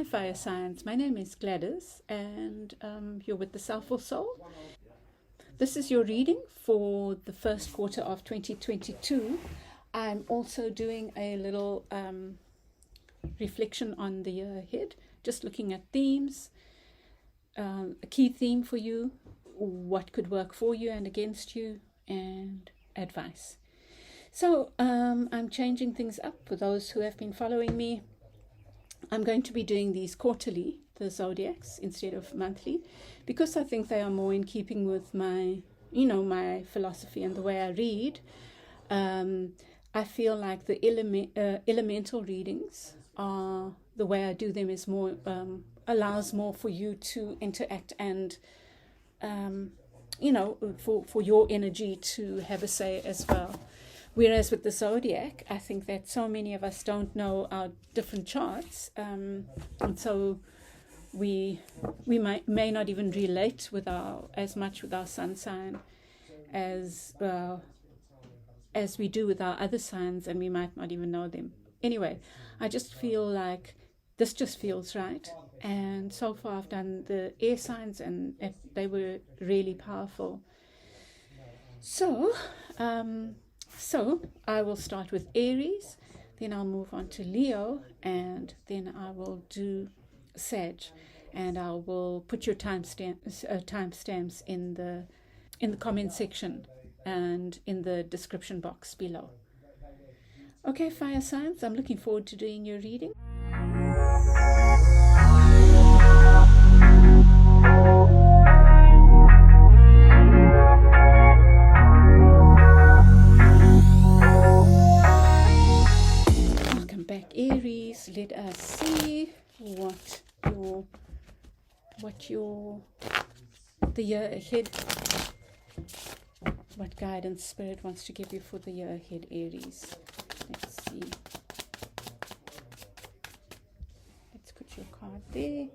Fire Signs. My name is Gladys, and you're with the Soulful Soul. This is your reading for the first quarter of 2022. I'm also doing a little reflection on the year ahead, just looking at themes, a key theme for you, what could work for you and against you, and advice. So I'm changing things up for those who have been following me. I'm going to be doing these quarterly, the zodiacs, instead of monthly, because I think they are more in keeping with my, my philosophy and the way I read. I feel like the elemental readings are, the way I do them is more, allows more for you to interact and, for your energy to have a say as well. Whereas with the zodiac, I think that so many of us don't know our different charts, and so we may not even relate with as much with our sun sign as we do with our other signs, and we might not even know them. Anyway, I just feel like this just feels right, and so far I've done the air signs, and they were really powerful. So I will start with Aries, then I'll move on to Leo, and then I will do Sag, and I will put your timestamps in the comment section and in the description box below. Okay, fire signs, I'm looking forward to doing your reading. Aries, let us see the year ahead, what guidance Spirit wants to give you for the year ahead, Aries. Let's see. Let's put your card there.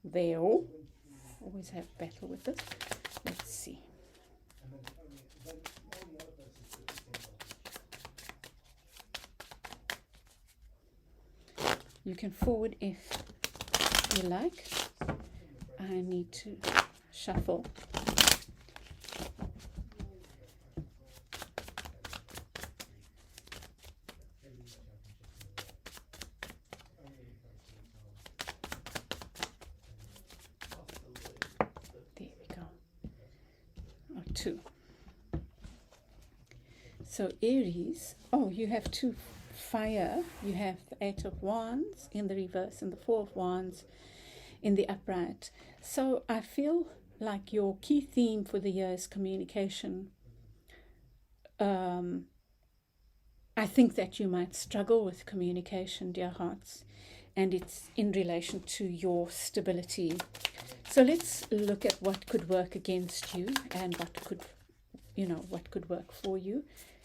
There. Always have battle with this. Let's see. You can forward if you like. I need to shuffle. There we go. Oh, 2. So Aries, you have 2 fire. You have the 8 of Wands in the reverse and the 4 of Wands in the upright. So I feel like your key theme for the year is communication. I think that you might struggle with communication, dear hearts, and it's in relation to your stability. So let's look at what could work against you and what could work for you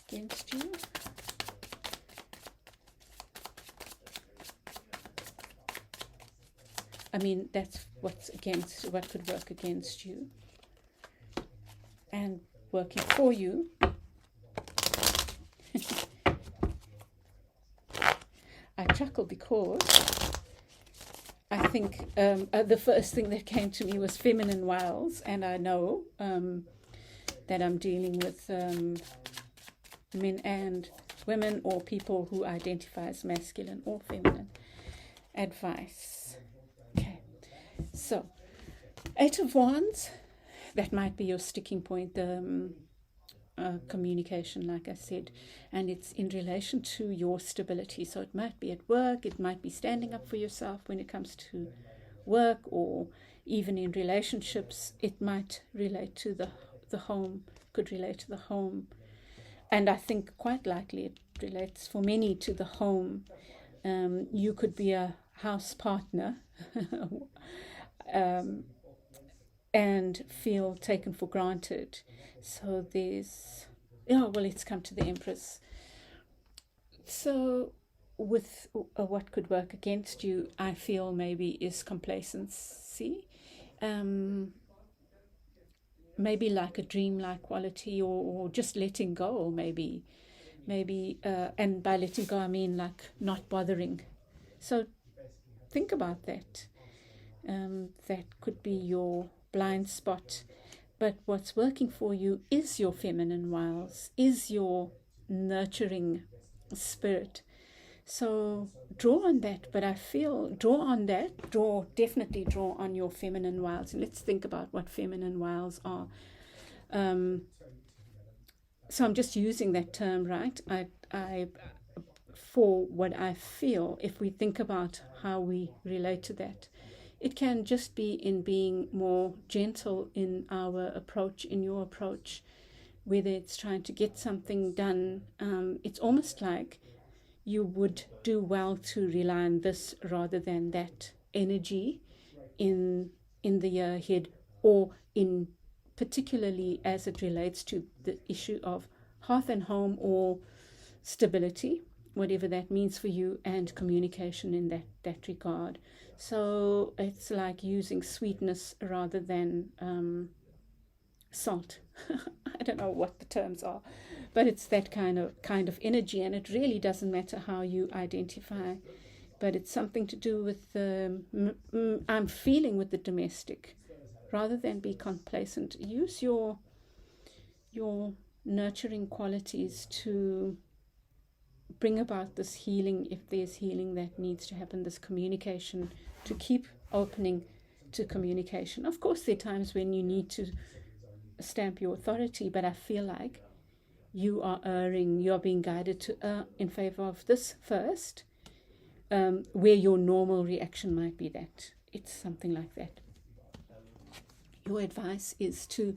against you. I mean, that's what could work against you and working for you. I chuckle because I think the first thing that came to me was feminine wiles, and I know that I'm dealing with men and women or people who identify as masculine or feminine. Advice. So, 8 of Wands, that might be your sticking point, communication, like I said, and it's in relation to your stability. So it might be at work, it might be standing up for yourself when it comes to work, or even in relationships. It might relate to the home, could relate to the home, and I think quite likely it relates for many to the home. You could be a house partner and feel taken for granted. So let's come to the Empress. So with what could work against you, I feel maybe is complacency, maybe like a dreamlike quality, or just letting go, maybe, and by letting go I mean like not bothering. So think about that. That could be your blind spot. But what's working for you is your feminine wiles, is your nurturing spirit. So draw on that, but I feel definitely draw on your feminine wiles. And let's think about what feminine wiles are. So I'm just using that term, right? I for what I feel, if we think about how we relate to that, it can just be in being more gentle in our approach, in your approach, whether it's trying to get something done. It's almost like you would do well to rely on this rather than that energy in the year ahead, or in particularly as it relates to the issue of hearth and home or stability, whatever that means for you, and communication in that regard. So it's like using sweetness rather than salt. I don't know what the terms are, but it's that kind of energy, and it really doesn't matter how you identify, but it's something to do with I'm feeling with the domestic, rather than be complacent. Use your nurturing qualities to bring about this healing, if there's healing that needs to happen, this communication, to keep opening to communication. Of course, there are times when you need to stamp your authority, but I feel like you are erring, you are being guided to err in favor of this first, where your normal reaction might be that. It's something like that. Your advice is to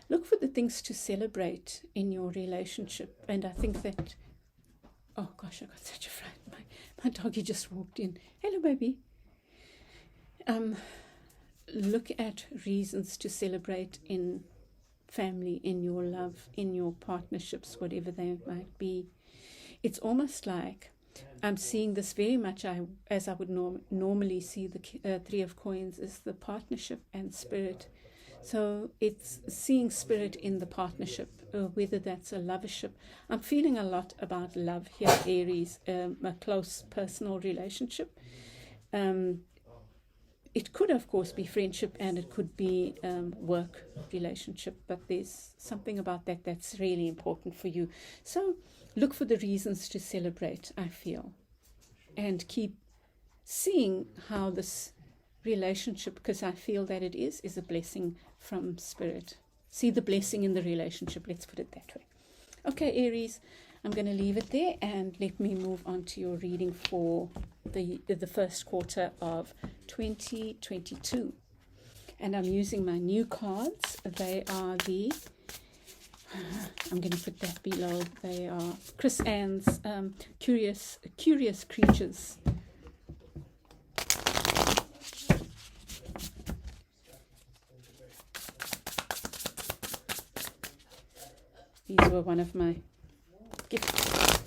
look for the things to celebrate in your relationship. And I think that, oh gosh, I got such a fright. My doggy just walked in. Hello, baby. Look at reasons to celebrate in family, in your love, in your partnerships, whatever they might be. It's almost like I'm seeing this very much as I would normally see the Three of Coins, is the partnership and spirit. So it's seeing spirit in the partnership, whether that's a lovership. I'm feeling a lot about love here, Aries, a close personal relationship. It could, of course, be friendship, and it could be work relationship, but there's something about that that's really important for you. So look for the reasons to celebrate, I feel, and keep seeing how this relationship, because I feel that it is a blessing from spirit. See the blessing in the relationship, let's put it that way. Okay, Aries, I'm going to leave it there, and let me move on to your reading for the first quarter of 2022. And I'm using my new cards. They are I'm going to put that below. They are Chris Ann's Curious Creatures. These were one of my gifts.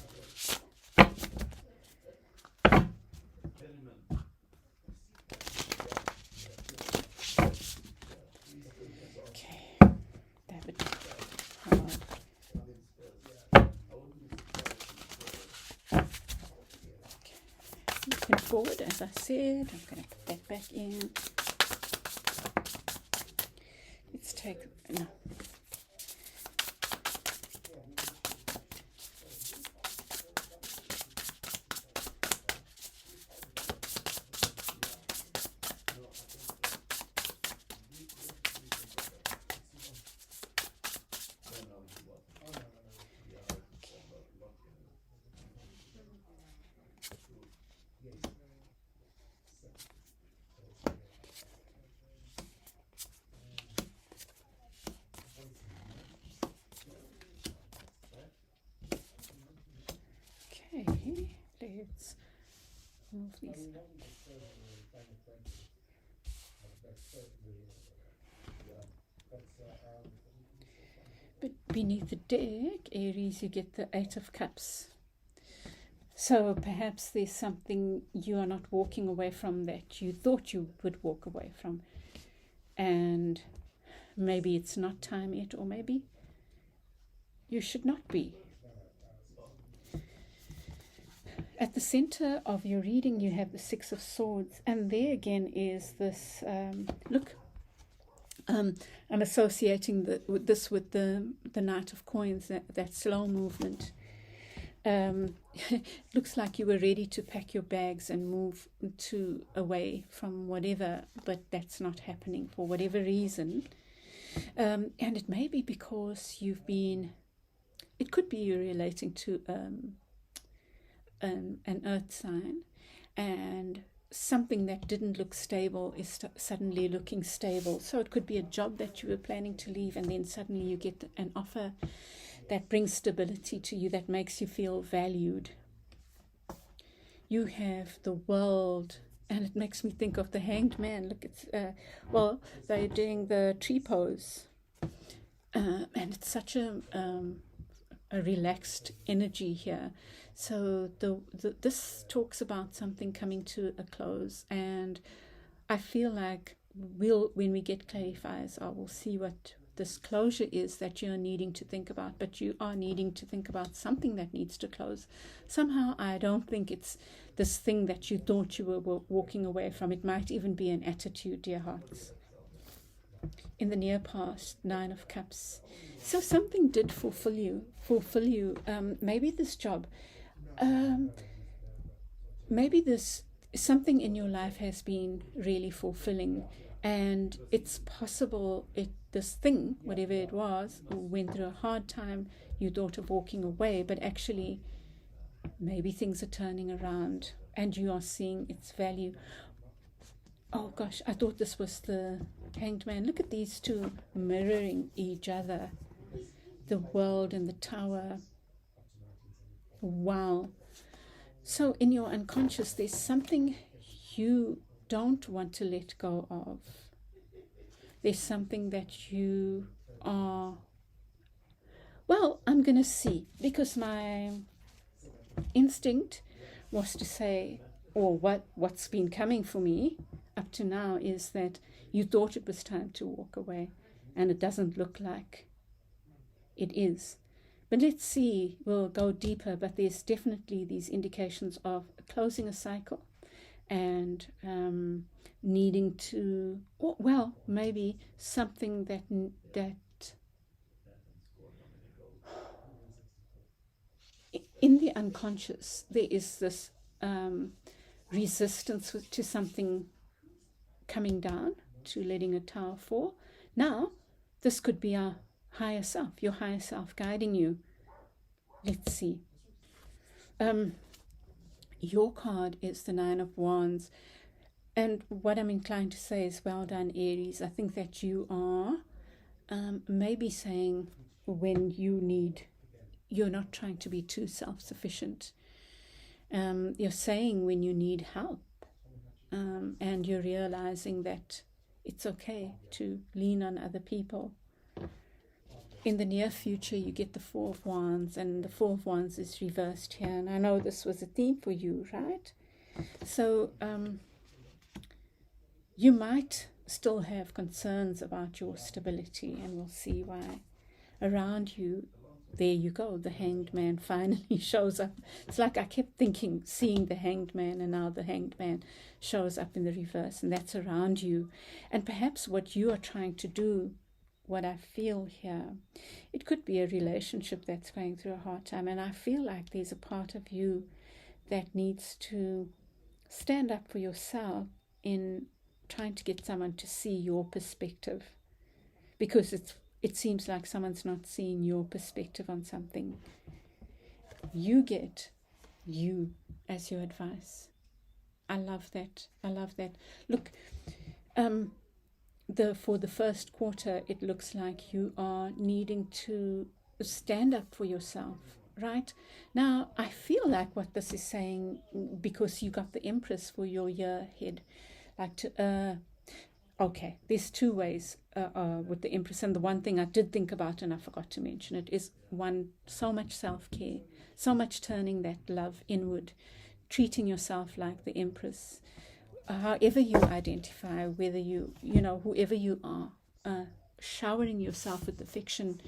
Okay, David. Looking forward, as I said, I'm going to put that back in. Let's take no. Let's move these. But beneath the deck, Aries, you get the Eight of Cups. So perhaps there's something you are not walking away from that you thought you would walk away from. And maybe it's not time yet, or maybe you should not be. At the center of your reading, you have the Six of Swords, and there again is this, look, I'm associating this with the Knight of Coins, that slow movement. Looks like you were ready to pack your bags and move away from whatever, but that's not happening for whatever reason. And it may be because it could be you're relating to an earth sign, and something that didn't look stable is suddenly looking stable. So it could be a job that you were planning to leave, and then suddenly you get an offer that brings stability to you, that makes you feel valued. You have the World, and it makes me think of the Hanged Man. Look, it's they're doing the tree pose, and it's such a relaxed energy here. So this talks about something coming to a close, and I feel like when we get clarifiers, I will see what this closure is that you're needing to think about, but you are needing to think about something that needs to close. Somehow, I don't think it's this thing that you thought you were walking away from. It might even be an attitude, dear hearts. In the near past, Nine of Cups. So something did fulfill you. Maybe this job, maybe this something in your life has been really fulfilling, and it's possible this thing, whatever it was, went through a hard time. You thought of walking away, but actually maybe things are turning around and you are seeing its value. Oh gosh, I thought this was the Hanged Man. Look at these two mirroring each other, the World and the Tower. Wow. So in your unconscious, there's something you don't want to let go of. There's something that you are, well, I'm going to see, because my instinct was to say, or what's been coming for me up to now is that you thought it was time to walk away, and it doesn't look like it is. But let's see, we'll go deeper, but there's definitely these indications of closing a cycle and needing to, well, maybe something that in the unconscious, there is this resistance to something coming down, to letting a tower fall. Now, this could be our higher self, your higher self guiding you. Let's see. Your card is the Nine of Wands. And what I'm inclined to say is, well done, Aries. I think that you are maybe saying when you're not trying to be too self-sufficient. You're saying when you need help, and you're realizing that it's okay to lean on other people. In the near future, you get the Four of Wands, and the Four of Wands is reversed here. And I know this was a theme for you, right? So you might still have concerns about your stability, and we'll see why. Around you, there you go, the Hanged Man finally shows up. It's like I kept thinking, seeing the Hanged Man, and now the Hanged Man shows up in the reverse, and that's around you. And perhaps what you are trying to do, what I feel here, it could be a relationship that's going through a hard time, and I feel like there's a part of you that needs to stand up for yourself in trying to get someone to see your perspective, because it seems like someone's not seeing your perspective on something. You get you as your advice. I love that. Look, for the first quarter, it looks like you are needing to stand up for yourself, right? Now, I feel like what this is saying, because you got the Empress for your year ahead, like to, okay, there's two ways with the Empress. And the one thing I did think about, and I forgot to mention it, is one, so much self-care, so much turning that love inward, treating yourself like the Empress. However you identify, whether whoever you are, showering yourself with affection,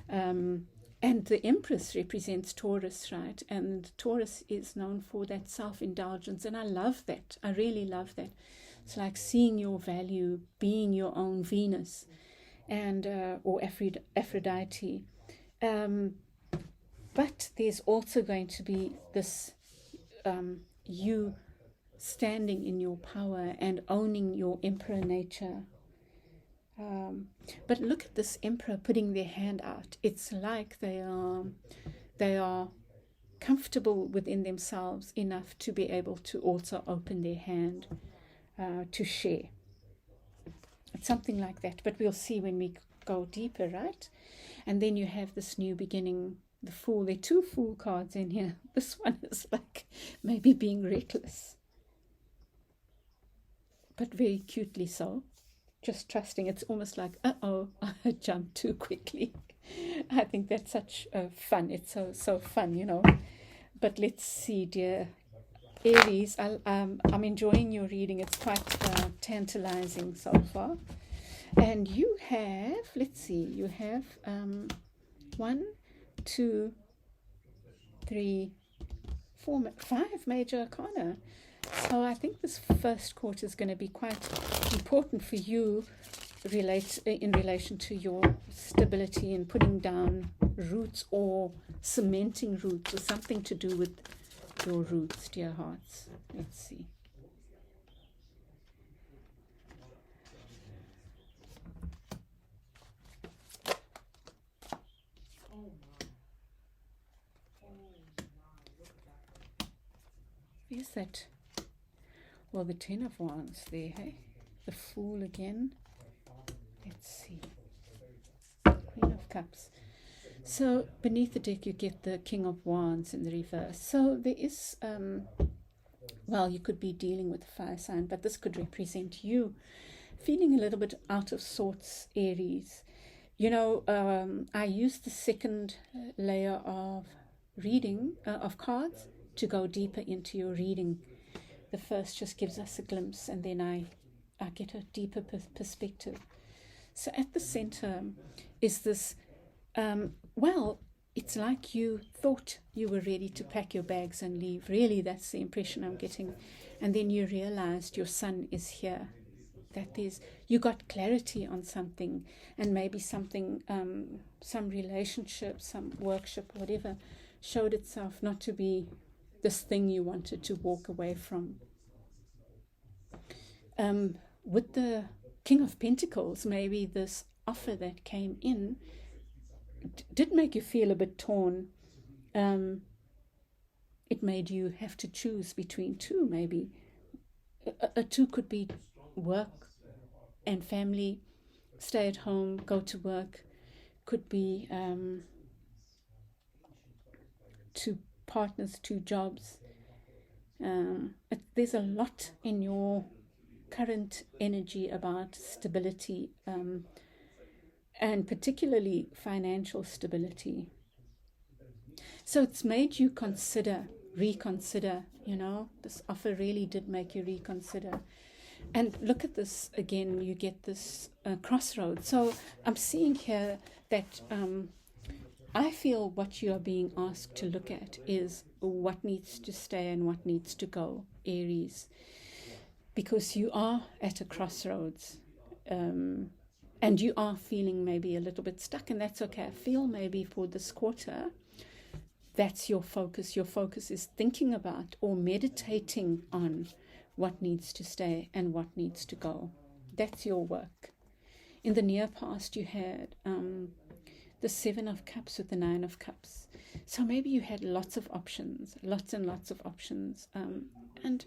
and And the Empress represents Taurus, right? And Taurus is known for that self-indulgence. And I love that. I really love that. It's like seeing your value, being your own Venus, and or Aphrodite. But there's also going to be this you standing in your power and owning your emperor nature. But look at this emperor putting their hand out. It's like they are comfortable within themselves enough to be able to also open their hand to share. It's something like that, but we'll see when we go deeper, right? And then you have this new beginning, the Fool. There are two Fool cards in here. This one is like maybe being reckless, but very cutely so. Just trusting. It's almost like, uh-oh, I jumped too quickly. I think that's such fun. It's so fun, you know. But let's see, dear Aries. I'm enjoying your reading. It's quite tantalizing so far. And you have, let's see, you have 1, 2, 3, 4, 5 major arcana. So I think this first quarter is going to be quite important for you in relation to your stability and putting down roots or cementing roots, or something to do with your roots, dear hearts. Let's see. Where's that? Well, the 10 of Wands there, hey? The Fool again. Let's see. Queen of Cups. So beneath the deck you get the King of Wands in the reverse. So there is, well, you could be dealing with a fire sign, but this could represent you feeling a little bit out of sorts, Aries. You know, I used the second layer of reading, of cards, to go deeper into your reading. The first just gives us a glimpse, and then I get a deeper perspective. So at the center is this, well, it's like you thought you were ready to pack your bags and leave. Really, that's the impression I'm getting. And then you realized your son is here. That you got clarity on something, and maybe something, some relationship, some workshop, whatever, showed itself not to be this thing you wanted to walk away from. With the King of Pentacles, maybe this offer that came in did make you feel a bit torn. It made you have to choose between two, maybe. A two could be work and family, stay at home, go to work. Could be two partners, two jobs. There's a lot in your current energy about stability, and particularly financial stability. So it's made you reconsider, you know, this offer really did make you reconsider. And look at this again, you get this crossroads. So I'm seeing here that I feel what you are being asked to look at is what needs to stay and what needs to go, Aries. Because you are at a crossroads, and you are feeling maybe a little bit stuck, and that's okay. I feel maybe for this quarter, that's your focus. Your focus is thinking about or meditating on what needs to stay and what needs to go. That's your work. In the near past, you had the 7 of Cups with the 9 of Cups. So maybe you had lots of options, lots and lots of options. And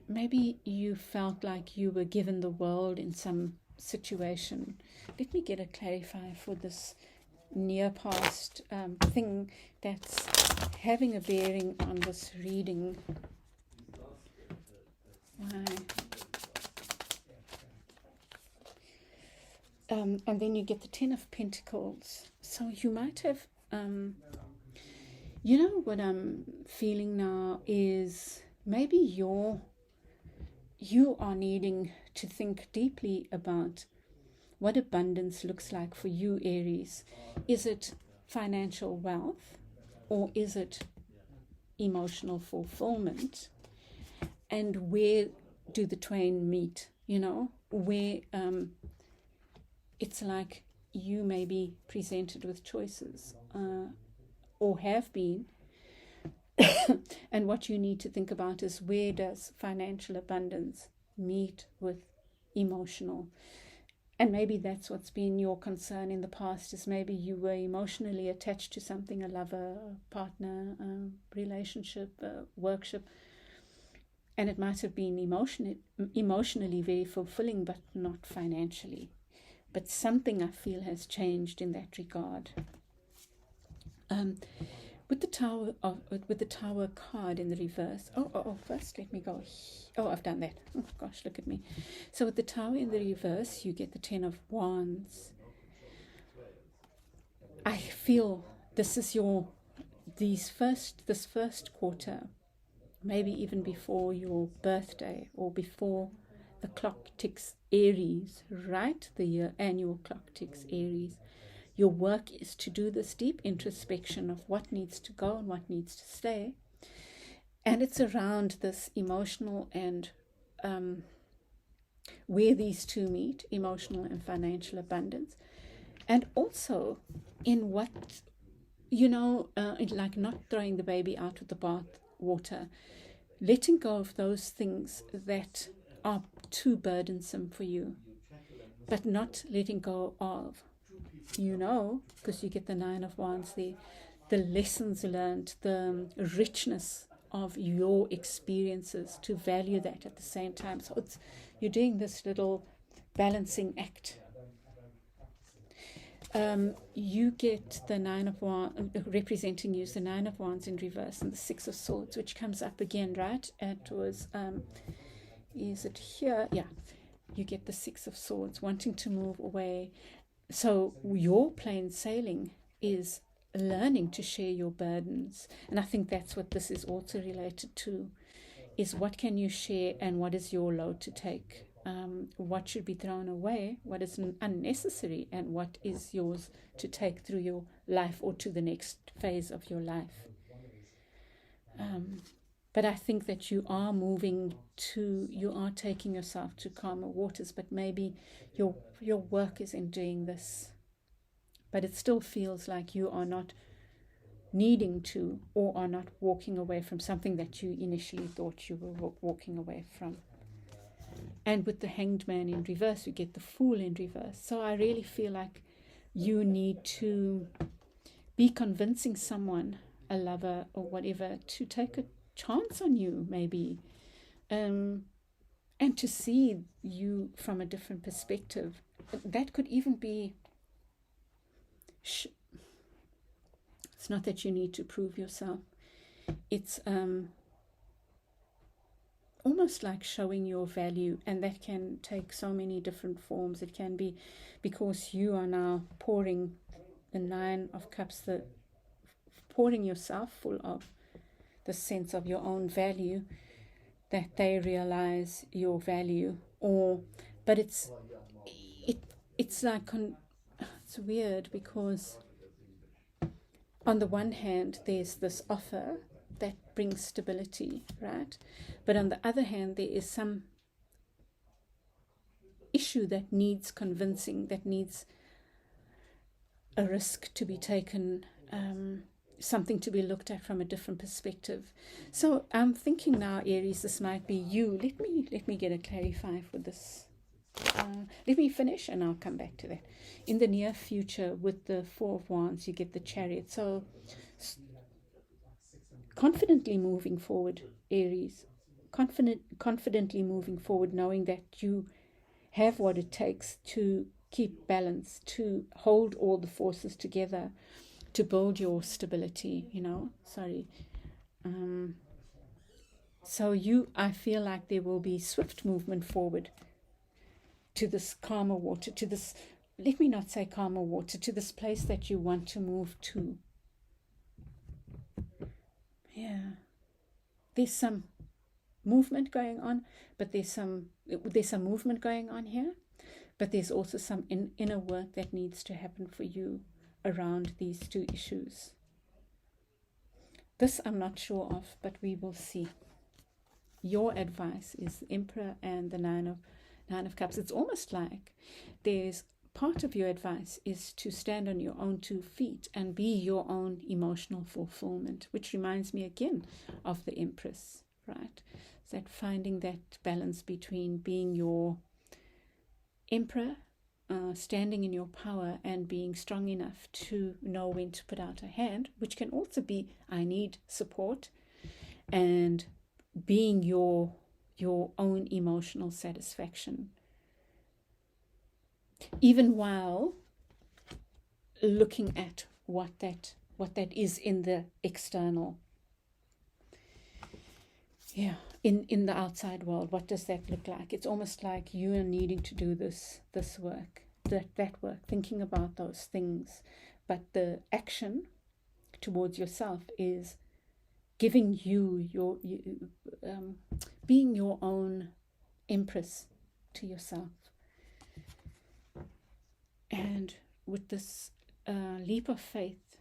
maybe you felt like you were given the world in some situation. Let me get a clarifier for this near past thing that's having a bearing on this reading. Why? And then you get the 10 of Pentacles. So you might have, you know what I'm feeling now is maybe you are needing to think deeply about what abundance looks like for you, Aries. Is it financial wealth, or is it emotional fulfillment? And where do the twain meet? You know, where it's like you may be presented with choices, or have been. And what you need to think about is, where does financial abundance meet with emotional? And maybe that's what's been your concern in the past, is maybe you were emotionally attached to something, a lover, a partner, a relationship, a workship, and it might have been emotionally very fulfilling, but not financially. But something, I feel, has changed in that regard. With the Tower card in the reverse. First let me go. Oh, I've done that. Oh gosh, look at me. So with the Tower in the reverse, you get the 10 of Wands. I feel this is this first quarter, maybe even before your birthday or before the clock ticks Aries, right? The annual clock ticks Aries. Your work is to do this deep introspection of what needs to go and what needs to stay. And it's around this emotional and where these two meet, emotional and financial abundance. And also in what, like not throwing the baby out with the bath water, letting go of those things that are too burdensome for you, but not letting go of, because you get the 9 of Wands there, the lessons learned, the richness of your experiences, to value that at the same time. So you're doing this little balancing act. You get the 9 of Wands, representing you is the 9 of Wands in reverse, and the 6 of Swords, which comes up again, right? It was, is it here? Yeah. You get the 6 of Swords, wanting to move away. So your plain sailing is learning to share your burdens. And I think that's what this is also related to, is what can you share and what is your load to take? What should be thrown away, what is unnecessary, and what is yours to take through your life or to the next phase of your life. But I think that you are you are taking yourself to calmer waters, but maybe your work is in doing this. But it still feels like you are not needing to, or are not walking away from something that you initially thought you were walking away from. And with the Hanged Man in reverse, you get the Fool in reverse. So I really feel like you need to be convincing someone, a lover or whatever, to take a chance on you, maybe, and to see you from a different perspective. That could even be, it's not that you need to prove yourself. It's almost like showing your value, and that can take so many different forms. It can be because you are now pouring the 9 of Cups, pouring yourself full of the sense of your own value, that they realize your value. But it's like it's weird, because on the one hand there's this offer that brings stability, right? But on the other hand, there is some issue that needs convincing, that needs a risk to be taken, something to be looked at from a different perspective. So I'm thinking now, Aries, this might be you. Let me get a clarify for this. Let me finish and I'll come back to that. In the near future, with the 4 of Wands, you get the Chariot. So confidently moving forward, Aries, confidently moving forward, knowing that you have what it takes to keep balance, to hold all the forces together, to build your stability, So I feel like there will be swift movement forward to this calmer water, to this, let me not say calmer water, to this place that you want to move to. Yeah. There's some movement going on, but there's some movement going on here, But there's also some inner work that needs to happen for you around these two issues. This I'm not sure of, but we will see. Your advice is the Emperor and the Nine of Cups. It's almost like there's part of your advice is to stand on your own 2 feet and be your own emotional fulfillment, which reminds me again of the Empress, right? That finding that balance between being your Emperor, standing in your power and being strong enough to know when to put out a hand, which can also be I need support, and being your own emotional satisfaction, even while looking at what that is in the external, in the outside world. What does that look like? It's almost like you are needing to do this work, that work, thinking about those things, but the action towards yourself is giving you being your own empress to yourself. And with this leap of faith,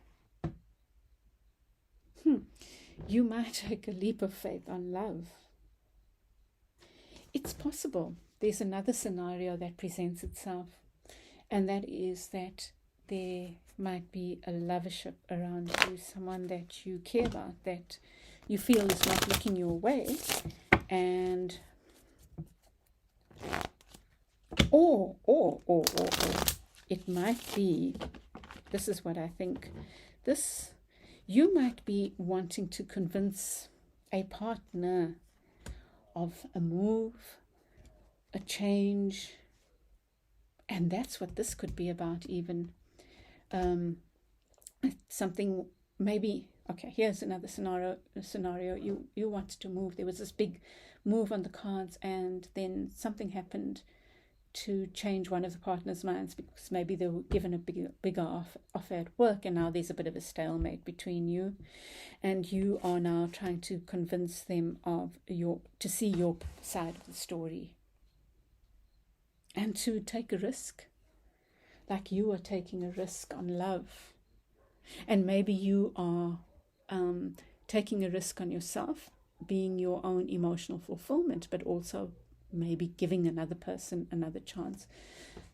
you might take a leap of faith on love. It's possible. There's another scenario that presents itself, and that is that there might be a lovership around you, someone that you care about, that you feel is not looking your way, and or it might be, this is what I think, you might be wanting to convince a partner of a move, a change, and that's what this could be about even. Something maybe, okay, here's another scenario. You wanted to move. There was this big move on the cards, and then something happened to change one of the partner's minds, because maybe they were given a bigger offer at work, and now there's a bit of a stalemate between you, and you are now trying to convince them to see your side of the story, and to take a risk, like you are taking a risk on love. And maybe you are taking a risk on yourself, being your own emotional fulfillment, but also maybe giving another person another chance.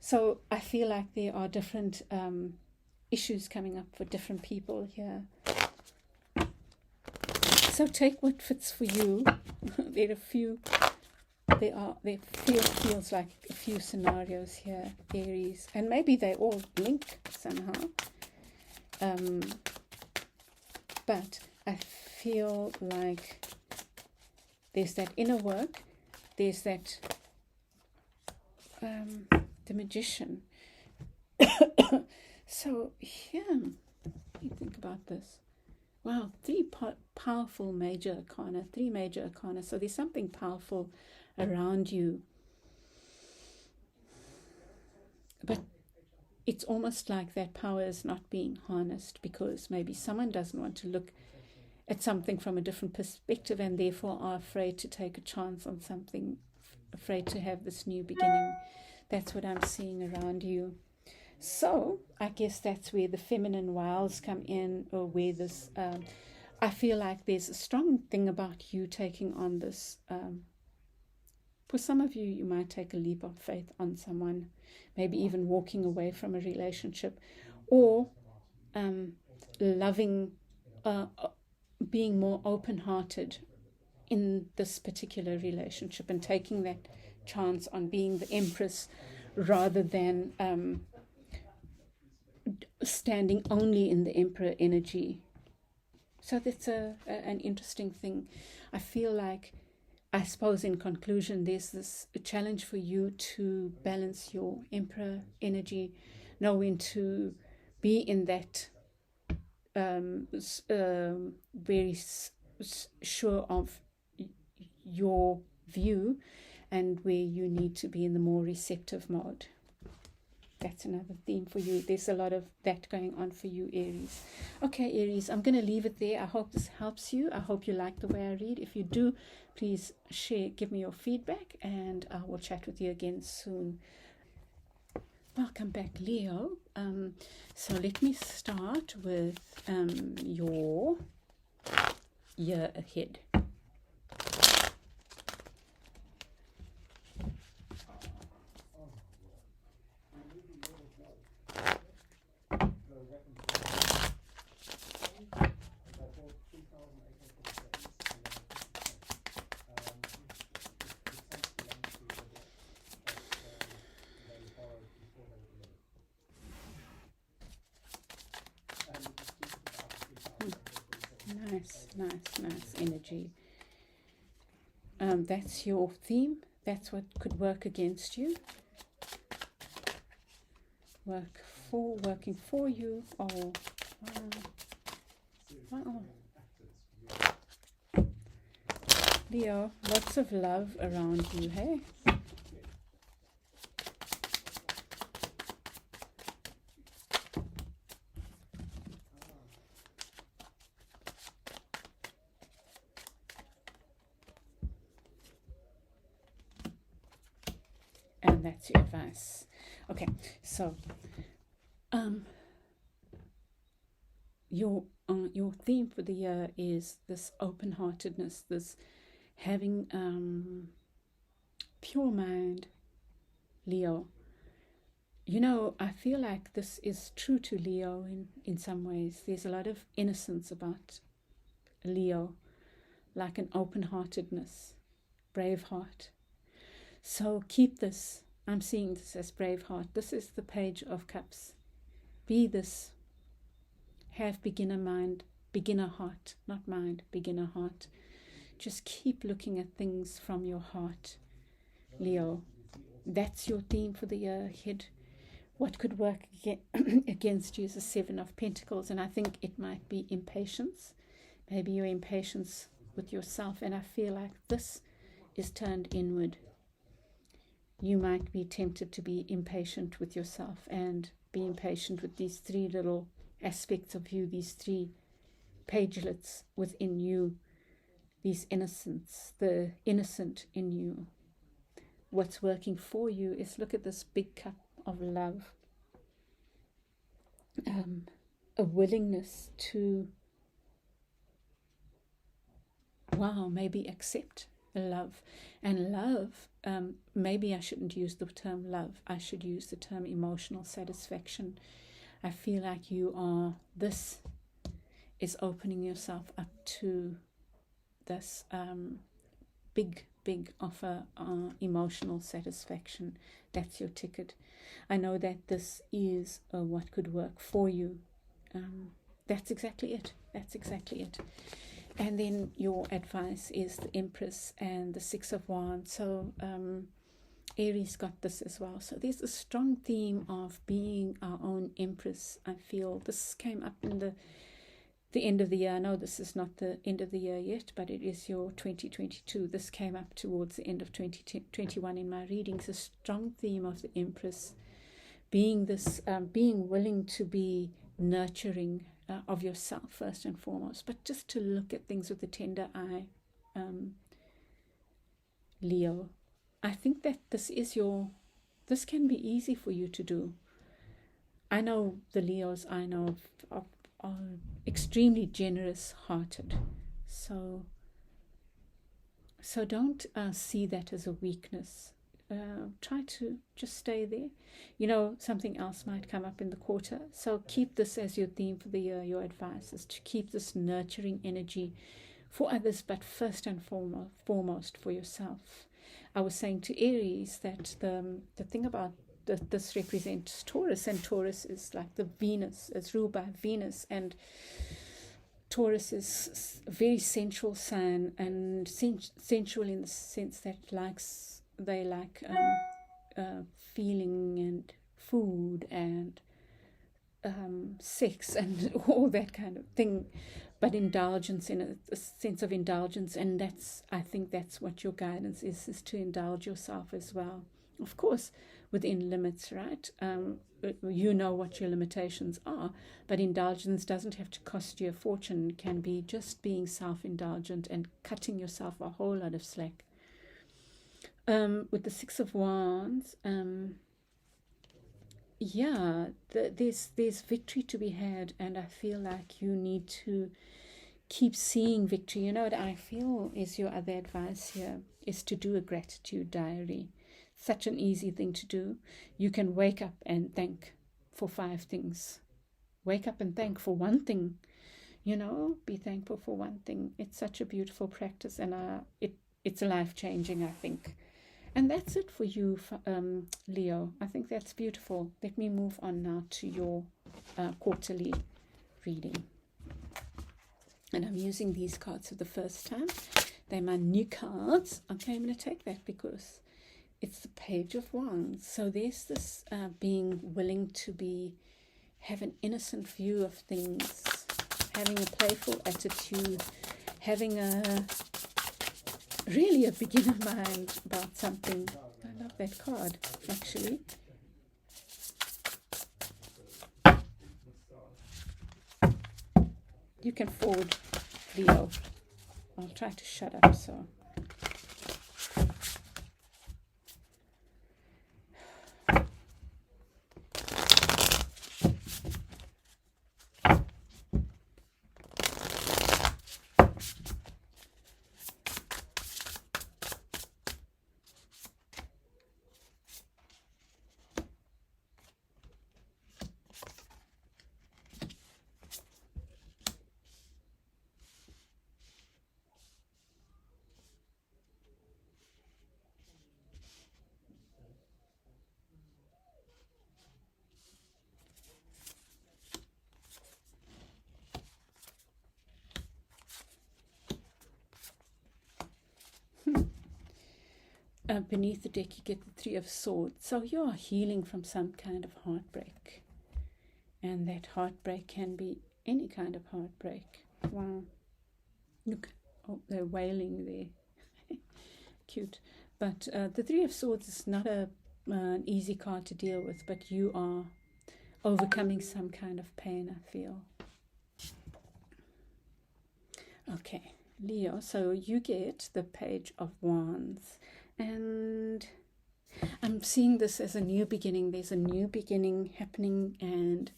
So I feel like there are different issues coming up for different people here. So take what fits for you. There feels like a few scenarios here, Aries, and maybe they all link somehow. But I feel like there's that inner work. There's that, the Magician. So, yeah, let me think about this. Wow, 3 powerful major arcana, 3 major arcana. So there's something powerful around you. But it's almost like that power is not being harnessed, because maybe someone doesn't want to look at something from a different perspective, and therefore are afraid to take a chance on something, afraid to have this new beginning. That's what I'm seeing around you. So I guess that's where the feminine wiles come in, or where this, I feel like there's a strong thing about you taking on this. For some of you, you might take a leap of faith on someone, maybe even walking away from a relationship, or loving, being more open-hearted in this particular relationship, and taking that chance on being the empress rather than standing only in the emperor energy. So that's an interesting thing. I feel like, I suppose in conclusion, there's this challenge for you to balance your emperor energy, know when to be in that very sure of your view, and where you need to be in the more receptive mode. That's another theme for you. There's a lot of that going on for you, Aries. Okay, Aries, I'm going to leave it there. I hope this helps you. I hope you like the way I read. If you do, please share, give me your feedback, and I will chat with you again soon. Welcome back, Leo. So let me start with your year ahead. Nice energy. That's your theme. That's what could work against you. Working for you. Oh, wow. Leo, lots of love around you, hey? And that's your advice. Okay, so your theme for the year is this open-heartedness, this having pure mind, Leo. You know, I feel like this is true to Leo in some ways. There's a lot of innocence about Leo, like an open-heartedness, brave heart. So keep this. I'm seeing this as brave heart. This is the Page of Cups. Be this. Have beginner mind, beginner heart, not mind, beginner heart. Just keep looking at things from your heart, Leo. That's your theme for the year ahead. What could work against you is the Seven of Pentacles, and I think it might be impatience. Maybe your impatience with yourself, and I feel like this is turned inward. You might be tempted to be impatient with yourself and be impatient with these three little aspects of you, these three pagelets within you, these innocents, the innocent in you. What's working for you is, look at this big cup of love, a willingness to, maybe accept love. And love, maybe I shouldn't use the term love, I should use the term emotional satisfaction. I feel like this is opening yourself up to this big offer, emotional satisfaction. That's your ticket. I know that this is what could work for you. That's exactly it. And then your advice is the Empress and the Six of Wands. So Aries got this as well. So there's a strong theme of being our own Empress. I feel this came up in the end of the year. No, this is not the end of the year yet, but it is your 2022. This came up towards the end of 2021 in my readings. A strong theme of the Empress, being this, being willing to be nurturing of yourself first and foremost, but just to look at things with a tender eye, Leo. I think that this can be easy for you to do. I know the Leos I know are extremely generous hearted. So don't see that as a weakness. Try to just stay there. You know, something else might come up in the quarter. So keep this as your theme for the year. Your advice is to keep this nurturing energy for others, but first and foremost for yourself. I was saying to Aries that the thing about this represents Taurus, and Taurus is like the Venus, it's ruled by Venus, and Taurus is a very sensual sign, and sensual in the sense that they like feeling and food and sex and all that kind of thing, but indulgence, in a sense of indulgence. And I think that's what your guidance is to indulge yourself as well, of course within limits, right? You know what your limitations are, but indulgence doesn't have to cost you a fortune. It can be just being self-indulgent and cutting yourself a whole lot of slack. With the Six of Wands, yeah, there's victory to be had, and I feel like you need to keep seeing victory. You know what I feel is your other advice here is to do a gratitude diary. Such an easy thing to do. You can wake up and thank for 5 things. Wake up and thank for one thing. Be thankful for one thing. It's such a beautiful practice, and it's life changing, I think. And that's it for you, Leo. I think that's beautiful. Let me move on now to your quarterly reading. And I'm using these cards for the first time. They're my new cards. Okay, I'm going to take that because it's the Page of Wands. So there's this being willing to have an innocent view of things, having a playful attitude, having really a beginner mind about something. I love that card, actually. You can forward, Leo. I'll try to shut up, so. Beneath the deck, you get the Three of Swords. So you are healing from some kind of heartbreak. And that heartbreak can be any kind of heartbreak. Wow. Look, they're wailing there. Cute. But the Three of Swords is not an easy card to deal with, but you are overcoming some kind of pain, I feel. Okay, Leo, so you get the Page of Wands. And I'm seeing this as a new beginning. There's a new beginning happening, and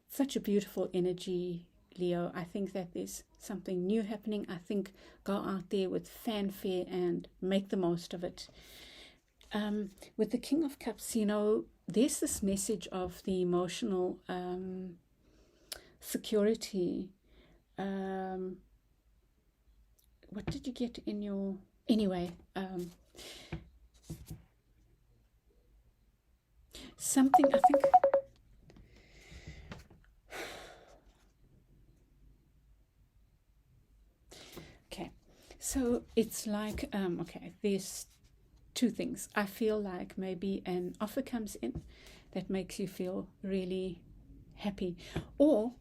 such a beautiful energy, Leo. I think that there's something new happening. I think go out there with fanfare and make the most of it. With the King of Cups, there's this message of the emotional security. What did you get in your... Anyway, something, I think... Okay, so it's like, okay, there's 2 things. I feel like maybe an offer comes in that makes you feel really happy, or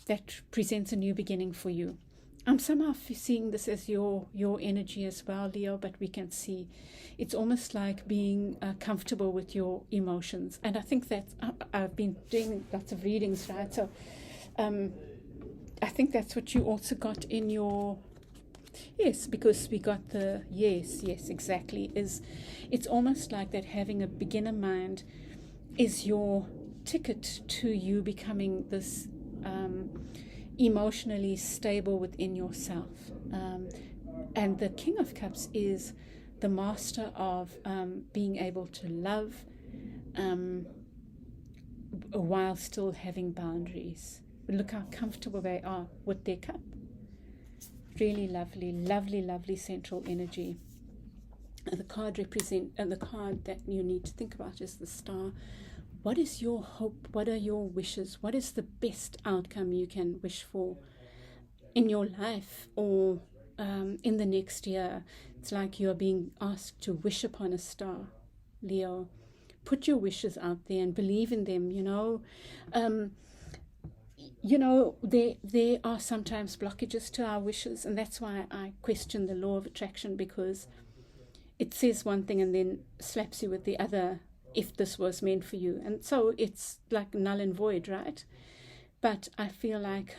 that presents a new beginning for you. I'm somehow seeing this as your energy as well, Leo, but we can see it's almost like being comfortable with your emotions. And I think that I've been doing lots of readings, right? So I think that's what you also got in your... Yes, because we got the... Yes, exactly. It's almost like that having a beginner mind is your ticket to you becoming this... emotionally stable within yourself. And the King of Cups is the master of being able to love while still having boundaries. Look how comfortable they are with their cup. Really lovely, lovely, lovely central energy. And the card the card that you need to think about is the Star. What is your hope? What are your wishes? What is the best outcome you can wish for in your life or in the next year? It's like you're being asked to wish upon a star, Leo. Put your wishes out there and believe in them, there are sometimes blockages to our wishes, and that's why I question the law of attraction, because it says one thing and then slaps you with the other, if this was meant for you. And so it's like null and void, right? But I feel like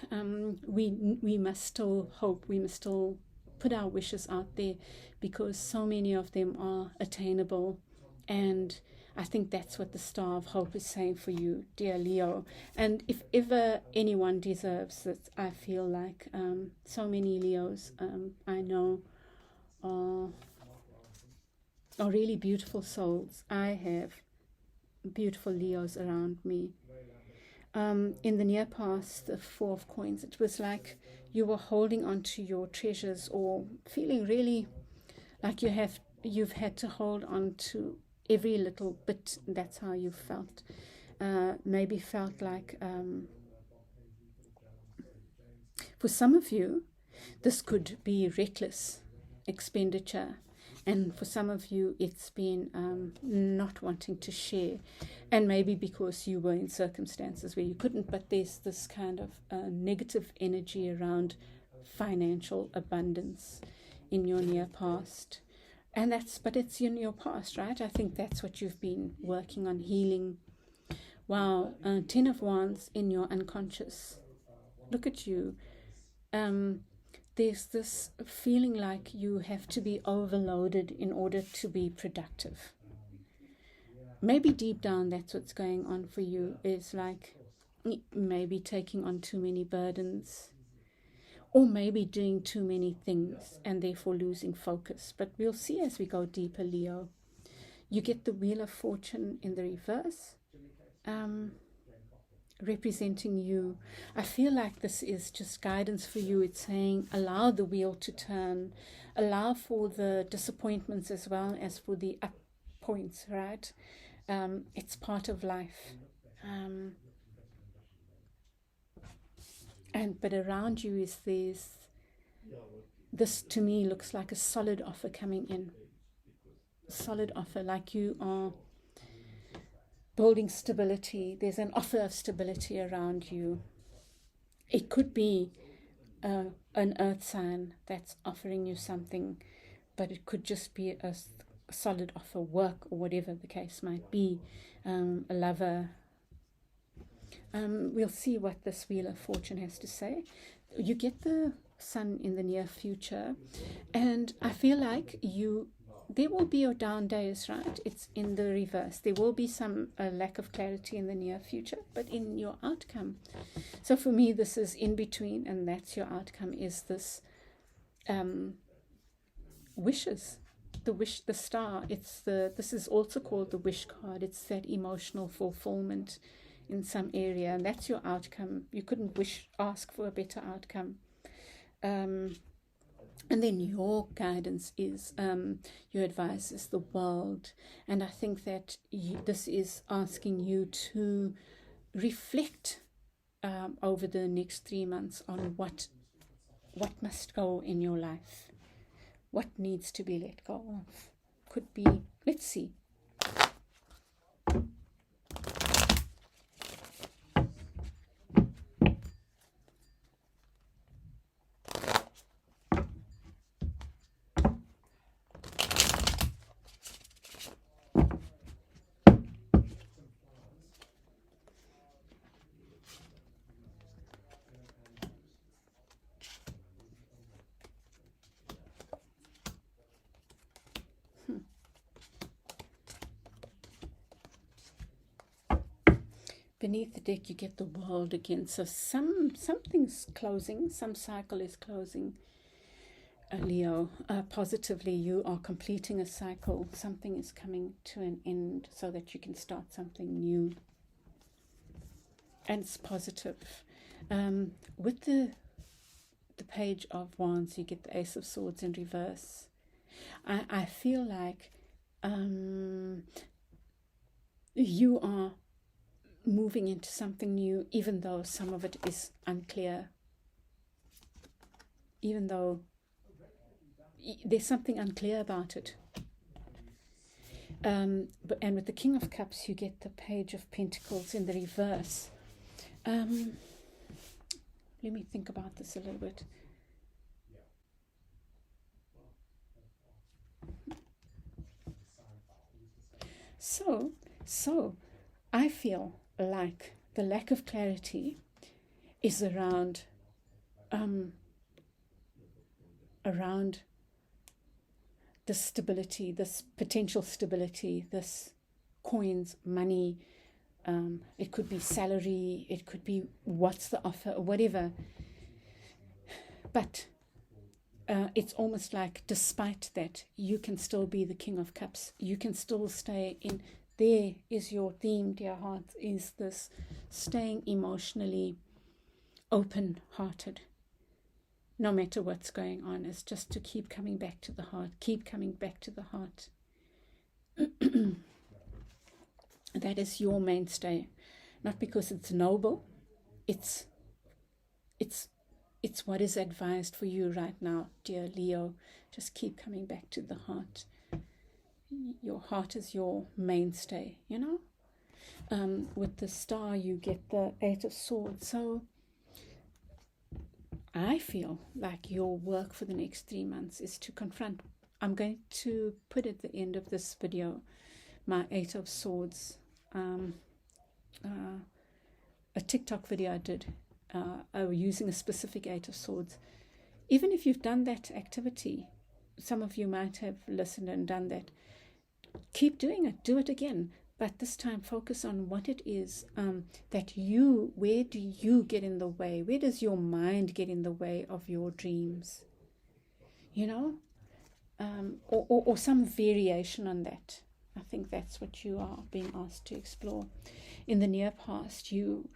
we must still hope, we must still put our wishes out there, because so many of them are attainable. And I think that's what the Star of Hope is saying for you, dear Leo. And if ever anyone deserves it, I feel like so many Leos I know are really beautiful souls. I have beautiful Leos around me. In the near past, the Four of Coins, it was like you were holding on to your treasures, or feeling really like you've had to hold on to every little bit. That's how you felt. Maybe felt like, for some of you, this could be reckless expenditure. And for some of you, it's been not wanting to share. And maybe because you were in circumstances where you couldn't, but there's this kind of negative energy around financial abundance in your near past. And but it's in your past, right? I think that's what you've been working on healing. Wow, 10 of Wands in your unconscious. Look at you. There's this feeling like you have to be overloaded in order to be productive. Maybe deep down that's what's going on for you, is like maybe taking on too many burdens, or maybe doing too many things and therefore losing focus. But we'll see as we go deeper, Leo. You get the Wheel of Fortune in the reverse, representing you. I feel like this is just guidance for you. It's saying allow the wheel to turn, allow for the disappointments as well as for the up points, right? It's part of life. But around you is this to me looks like a solid offer coming in. Solid offer, like you are building stability. There's an offer of stability around you. It could be an earth sign that's offering you something, but it could just be a solid offer, work, or whatever the case might be. A lover. We'll see what this Wheel of Fortune has to say. You get the Sun in the near future, and I feel like there will be your down days, right? It's in the reverse. There will be some lack of clarity in the near future, but in your outcome. So for me, this is in between, and that's your outcome, is this wishes. The star. This is also called the wish card. It's that emotional fulfillment in some area, and that's your outcome. You couldn't ask for a better outcome. And then your guidance is, your advice is the world. And I think that this is asking you to reflect over the next 3 months on what must go in your life. What needs to be let go of. Could be, let's see. Beneath the deck, you get the World again. So something's closing, some cycle is closing. Leo, positively, you are completing a cycle. Something is coming to an end so that you can start something new. And it's positive. With the Page of Wands, you get the Ace of Swords in reverse. I feel like you are moving into something new, even though some of it is unclear, even though there's something unclear about it. And with the King of Cups, you get the Page of Pentacles in the reverse. Let me think about this a little bit. So I feel like the lack of clarity is around this stability, this potential stability, this coins, money, it could be salary, it could be what's the offer or whatever. But it's almost like despite that, you can still be the King of Cups. You can still stay in. There is your theme, dear heart, is this staying emotionally open-hearted. No matter what's going on, it's just to keep coming back to the heart. Keep coming back to the heart. That is your mainstay. Not because it's noble. It's what is advised for you right now, dear Leo. Just keep coming back to the heart. Your heart is your mainstay, you know. With the star, you get the 8 of Swords. So I feel like your work for the next 3 months is to confront. I'm going to put at the end of this video my 8 of Swords, a TikTok video I did using a specific 8 of Swords. Even if you've done that activity, some of you might have listened and done that. Keep doing it. Do it again. But this time focus on what it is that where do you get in the way? Where does your mind get in the way of your dreams? You know? Or some variation on that. I think that's what you are being asked to explore. In the near past, you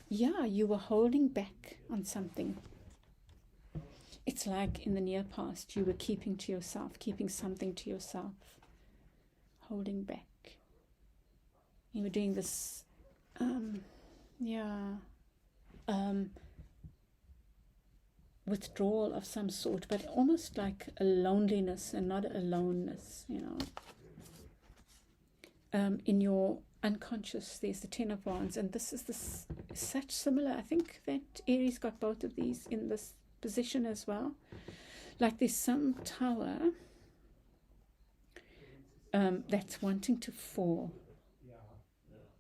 were holding back on something. It's like in the near past, you were keeping something to yourself, holding back. You were doing this, withdrawal of some sort, but almost like a loneliness and not aloneness, you know. In your unconscious, there's the 10 of Wands, and this is such similar. I think that Aries got both of these in this position as well. Like there's some tower that's wanting to fall.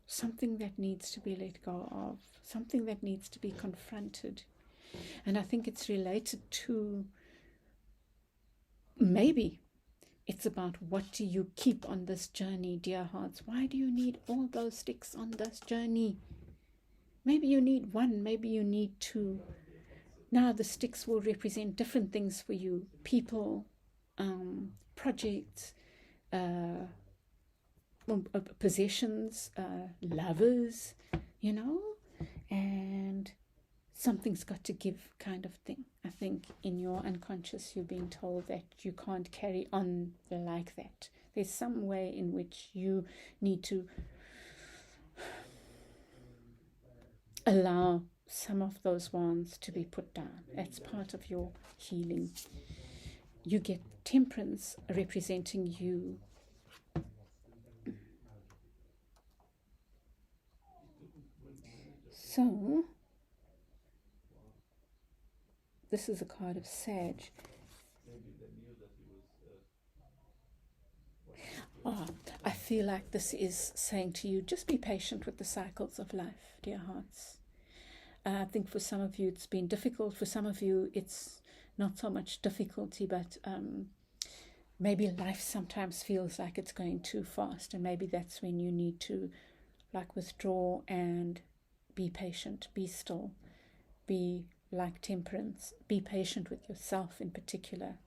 Something that needs to be let go of, something that needs to be confronted. And I think it's related to, maybe it's about what do you keep on this journey, dear hearts? Why do you need all those sticks on this journey? Maybe you need 1, maybe you need 2. Now the sticks will represent different things for you. People, projects, possessions, lovers, you know, and something's got to give kind of thing. I think in your unconscious you're being told that you can't carry on like that. There's some way in which you need to allow some of those wands to be put down. That's part of your healing. You get Temperance representing you. So, this is a card of Sag. I feel like this is saying to you, just be patient with the cycles of life, dear hearts. I think for some of you it's been difficult. For some of you it's not so much difficulty, but maybe life sometimes feels like it's going too fast, and maybe that's when you need to like withdraw and be patient, be still, be like Temperance, be patient with yourself in particular.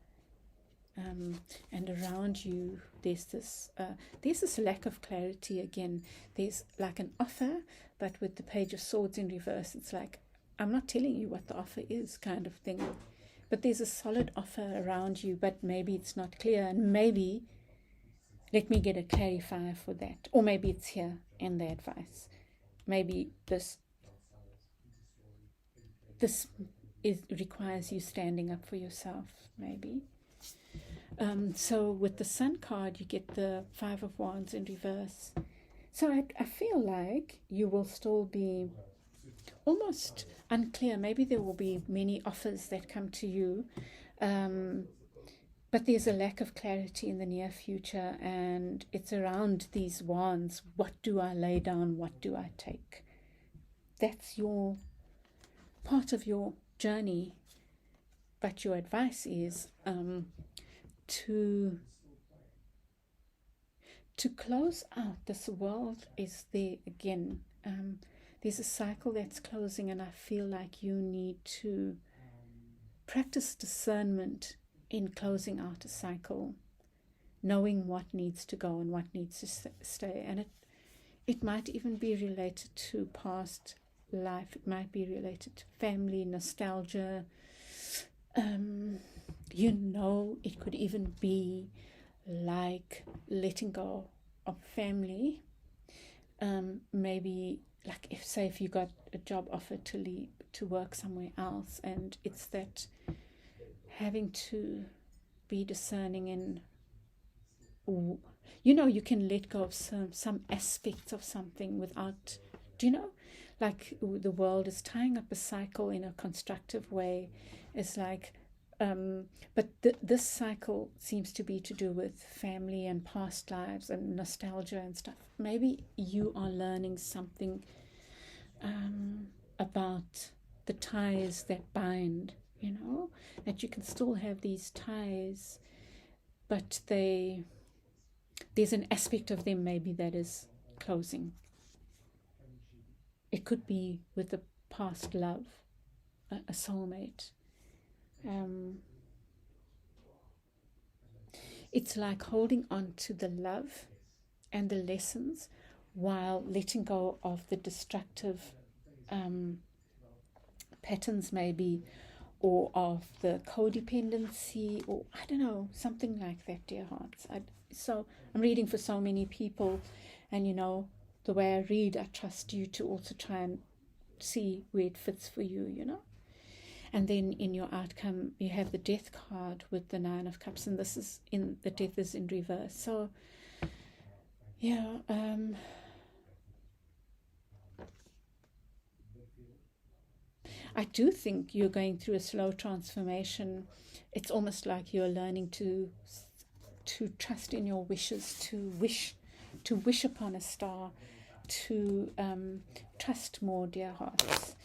And around you there's this lack of clarity again. There's like an offer, but with the Page of Swords in reverse, it's like, I'm not telling you what the offer is kind of thing. But there's a solid offer around you, but maybe it's not clear, and maybe let me get a clarifier for that. Or maybe it's here in the advice. Maybe this requires you standing up for yourself, maybe. So with the Sun card, you get the 5 of Wands in reverse. So I feel like you will still be almost unclear. Maybe there will be many offers that come to you, but there's a lack of clarity in the near future, and it's around these wands. What do I lay down? What do I take? That's your part of your journey, but your advice is to to close out this world is there again. There's a cycle that's closing, and I feel like you need to practice discernment in closing out a cycle, knowing what needs to go and what needs to stay. And it might even be related to past life. It might be related to family, nostalgia. It could even be like letting go of family. Maybe like if you got a job offer to leave to work somewhere else, and it's that having to be discerning in, you can let go of some aspects of something without, like the world is tying up a cycle in a constructive way. It's like, but this cycle seems to be to do with family and past lives and nostalgia and stuff. Maybe you are learning something about the ties that bind, that you can still have these ties, but there's an aspect of them maybe that is closing. It could be with a past love, a soulmate. It's like holding on to the love and the lessons while letting go of the destructive patterns maybe, or of the codependency, or I don't know, something like that, dear hearts. So I'm reading for so many people, and the way I read, I trust you to also try and see where it fits for you, And then in your outcome, you have the Death card with the 9 of Cups, and the Death is in reverse. So, yeah, I do think you're going through a slow transformation. It's almost like you're learning to trust in your wishes, to wish upon a star, to trust more, dear hearts.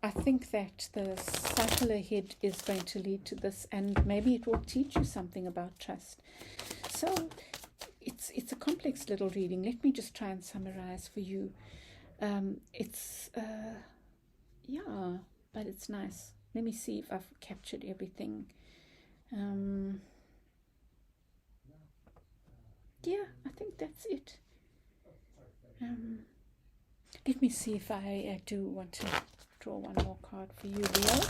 I think that the cycle ahead is going to lead to this, and maybe it will teach you something about trust. So it's a complex little reading. Let me just try and summarize for you. But it's nice. Let me see if I've captured everything. Yeah, I think that's it. Let me see if I do want to draw one more card for you, Leo,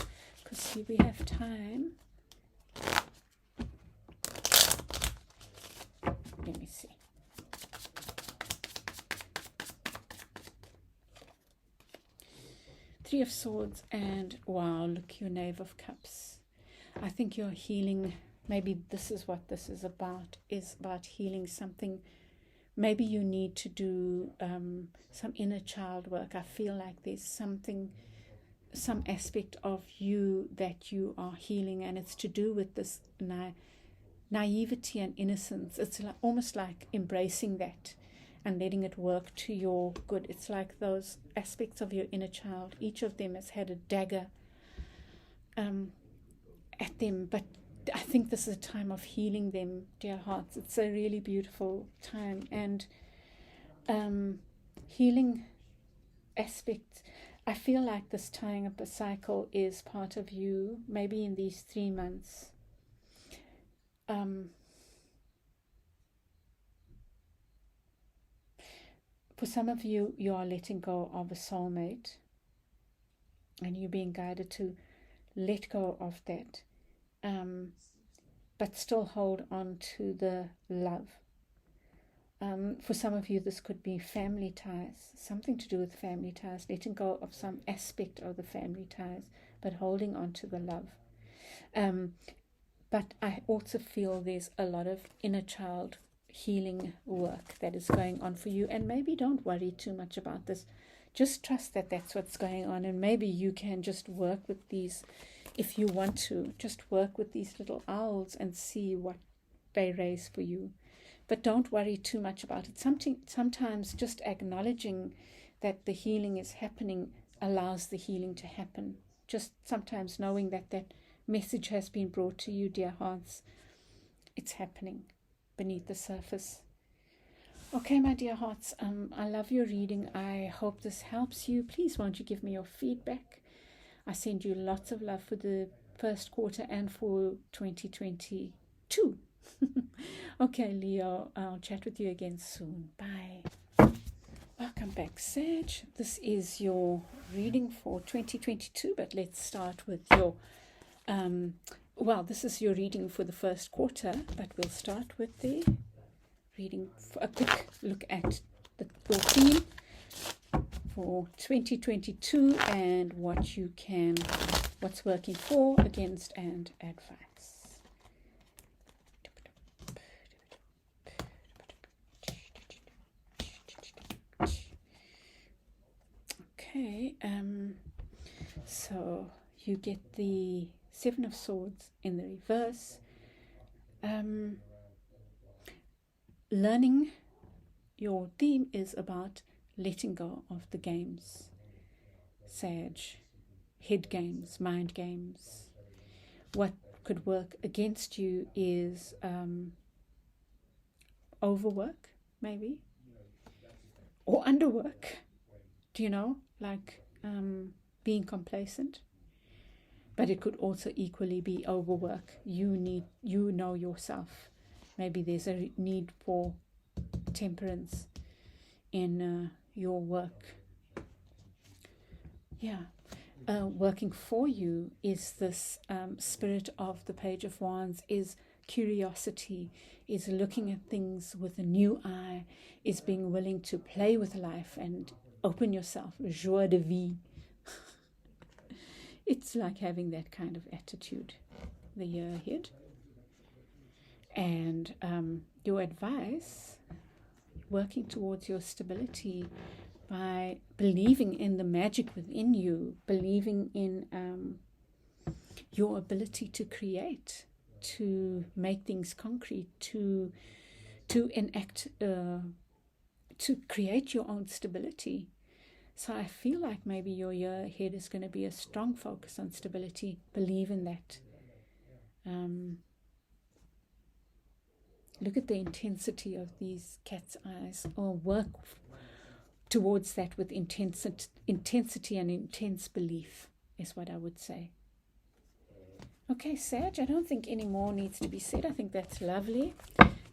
because see, we have time. Let me see. Three of Swords, and wow, look, your Knave of Cups. I think you're healing. Maybe this is what this is about healing something. Maybe you need to do some inner child work. I feel like there's some aspect of you that you are healing, and it's to do with this naivety and innocence. It's almost like embracing that and letting it work to your good. It's like those aspects of your inner child. Each of them has had a dagger at them, but I think this is a time of healing them, dear hearts. It's a really beautiful time, and healing aspects. I feel like this tying up a cycle is part of you, maybe in these 3 months. For some of you, you are letting go of a soulmate, and you're being guided to let go of that, but still hold on to the love. For some of you, this could be family ties, something to do with family ties, letting go of some aspect of the family ties, but holding on to the love. But I also feel there's a lot of inner child healing work that is going on for you, and maybe don't worry too much about this. Just trust that that's what's going on, and maybe you can just work with these, if you want to, just work with these little owls and see what they raise for you. But don't worry too much about it. Sometimes just acknowledging that the healing is happening allows the healing to happen. Just sometimes knowing that message has been brought to you, dear hearts. It's happening beneath the surface. Okay, my dear hearts, I love your reading. I hope this helps you. Please, won't you give me your feedback? I send you lots of love for the first quarter and for 2022. Okay, Leo, I'll chat with you again soon. Bye. Welcome back, Sag. This is your reading for 2022, but let's start with your, well, this is your reading for the first quarter, but we'll start with the reading, a quick look at your theme for 2022 and what's working for, against, and advice. Okay, so you get the Seven of Swords in the reverse. Learning, your theme is about letting go of the games, Sag, head games, mind games. What could work against you is overwork, maybe, or underwork. Do you know, like being complacent? But it could also equally be overwork. You know yourself. Maybe there's a need for temperance in your work. Yeah. Working for you is this spirit of the Page of Wands, is curiosity, is looking at things with a new eye, is being willing to play with life and open yourself, joie de vie. It's like having that kind of attitude the year ahead. And your advice, working towards your stability by believing in the magic within you, believing in your ability to create, to make things concrete, to enact, to create your own stability. So I feel like maybe your year ahead is going to be a strong focus on stability. Believe in that. Look at the intensity of these cat's eyes, or work towards that with intensity and intense belief is what I would say. Okay, Sag, I don't think any more needs to be said. I think that's lovely.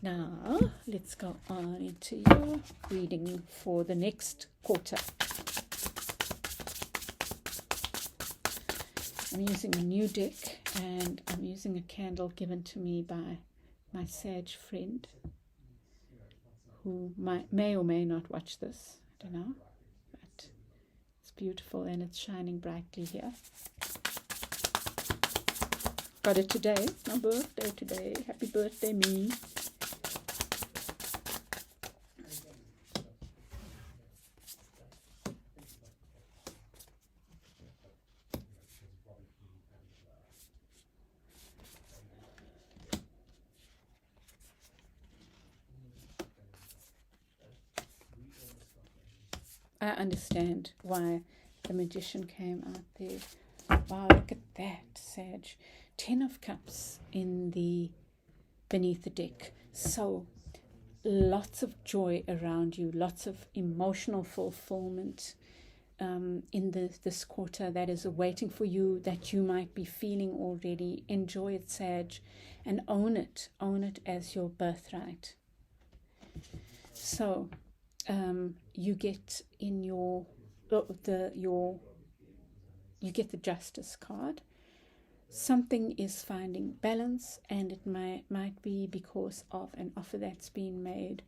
Now, let's go on into your reading for the next quarter. I'm using a new deck, and I'm using a candle given to me by my Sag friend, who may or may not watch this. I don't know, but it's beautiful and it's shining brightly here. Got it today, my birthday today. Happy birthday, me. I understand why the Magician came out there. Wow, look at that, Sag. 10 of Cups in the beneath the deck. So lots of joy around you, lots of emotional fulfillment in this quarter that is awaiting for you, that you might be feeling already. Enjoy it, Sag, and own it as your birthright. So you get in you get the Justice card. Something is finding balance, and it might be because of an offer that's been made.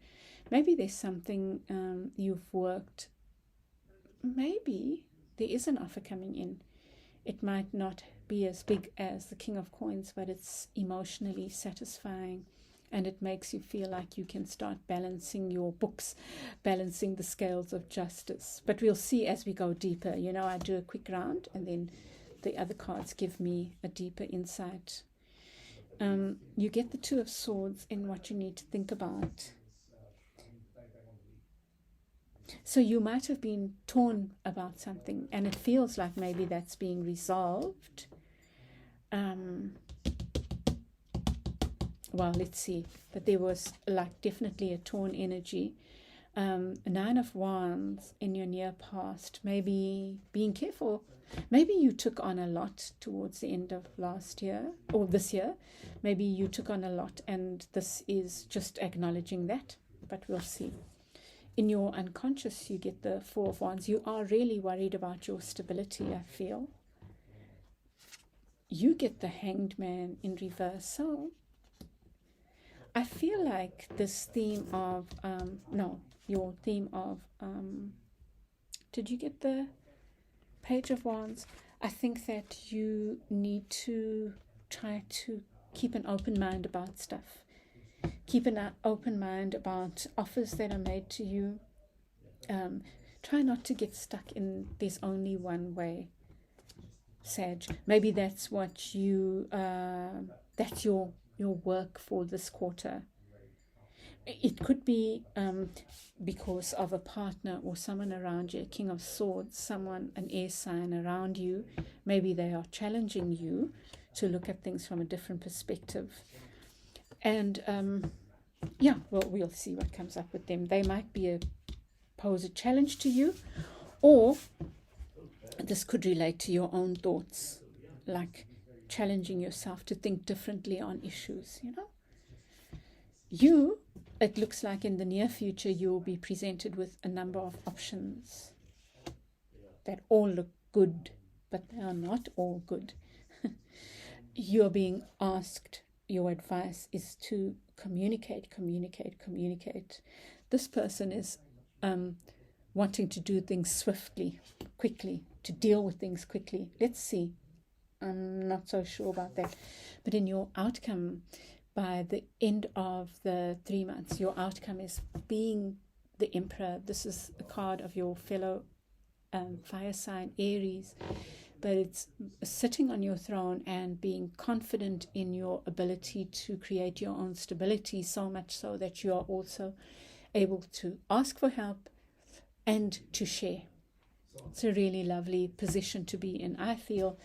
Maybe there's something you've worked. Maybe there is an offer coming in. It might not be as big as the King of Coins, but it's emotionally satisfying, and it makes you feel like you can start balancing your books, balancing the scales of justice. But we'll see as we go deeper. You know, I do a quick round, and then the other cards give me a deeper insight. You get the Two of Swords in what you need to think about. So you might have been torn about something, and it feels like maybe that's being resolved. Well, let's see. But there was like definitely a torn energy. Nine of Wands in your near past, maybe being careful. Maybe you took on a lot towards the end of last year or this year. Maybe you took on a lot, and this is just acknowledging that, but we'll see. In your unconscious, you get the Four of Wands. You are really worried about your stability, I feel. You get the Hanged Man in reverse. So I feel like this theme of, your theme of, did you get the Page of Wands? I think that you need to try to keep an open mind about stuff. Keep an open mind about offers that are made to you. Try not to get stuck in there's only one way, Sag. Maybe that's what you, that's your work for this quarter. It could be because of a partner or someone around you, a King of Swords, someone, an air sign around you. Maybe they are challenging you to look at things from a different perspective. And we'll see what comes up with them. They might pose a challenge to you, or this could relate to your own thoughts, like challenging yourself to think differently on issues, It looks like in the near future you'll be presented with a number of options that all look good, but they are not all good. You're being asked, your advice is to communicate. This person is wanting to do things swiftly, quickly, to deal with things quickly. Let's see. I'm not so sure about that. But in your outcome, by the end of the 3 months, your outcome is being the Emperor. This is a card of your fellow fire sign, Aries. But it's sitting on your throne and being confident in your ability to create your own stability, so much so that you are also able to ask for help and to share. It's a really lovely position to be in. I feel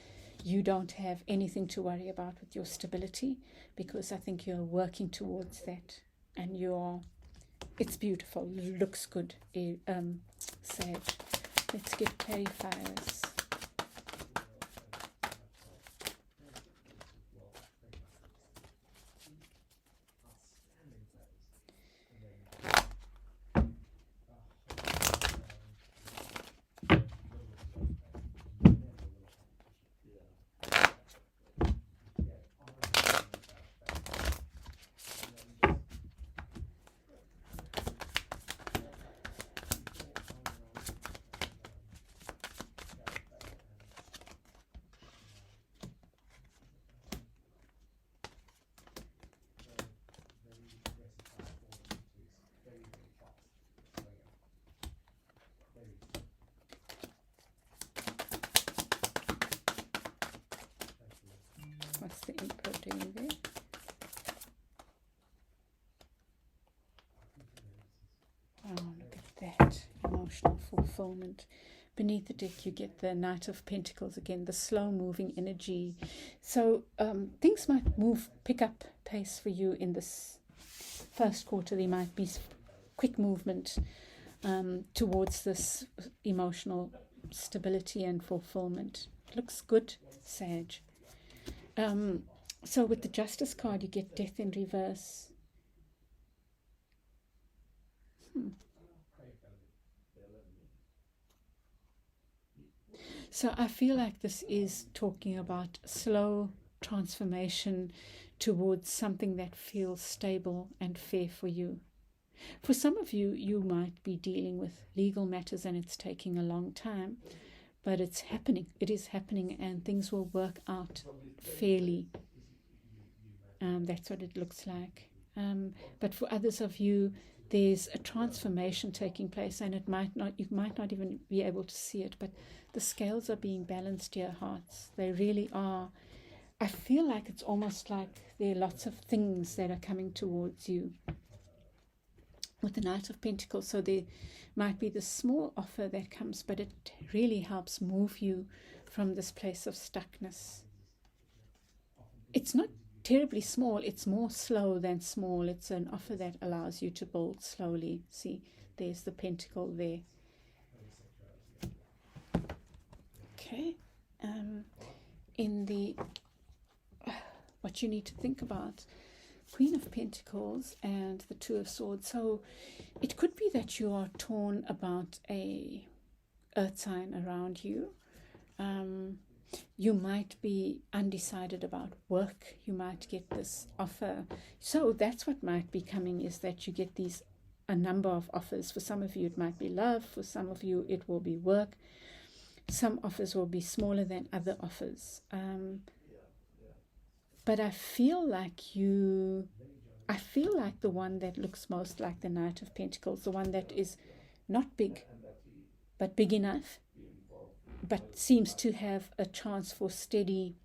you don't have anything to worry about with your stability, because I think you're working towards that, and it's beautiful. It looks good, Sag. Let's get clarifiers. What's the Emperor doing there? Oh, look at that. Emotional fulfillment. Beneath the deck, you get the Knight of Pentacles again, the slow-moving energy. So things might pick up pace for you in this first quarter. There might be quick movement towards this emotional stability and fulfillment. Looks good, Sag. So with the Justice card, you get Death in reverse. So I feel like this is talking about slow transformation towards something that feels stable and fair for you. For some of you, you might be dealing with legal matters and it's taking a long time, but it's happening. It is happening, and things will work out fairly. That's what it looks like. But for others of you, there's a transformation taking place, and you might not even be able to see it, but the scales are being balanced, dear hearts. They really are. I feel like it's almost like there are lots of things that are coming towards you with the Knight of Pentacles. So there might be this small offer that comes, but it really helps move you from this place of stuckness. It's not terribly small, it's more slow than small. It's an offer that allows you to build slowly. See, There's the pentacle there. Okay. In the what you need to think about, Queen of Pentacles and the Two of Swords. So it could be that you are torn about a earth sign around you. You might be undecided about work. You might get this offer. So that's what might be coming, is that you get a number of offers. For some of you it might be love. For some of you it will be work. Some offers will be smaller than other offers. But I feel like the one that looks most like the Knight of Pentacles, the one that is not big, but big enough, but seems to have a chance for steady.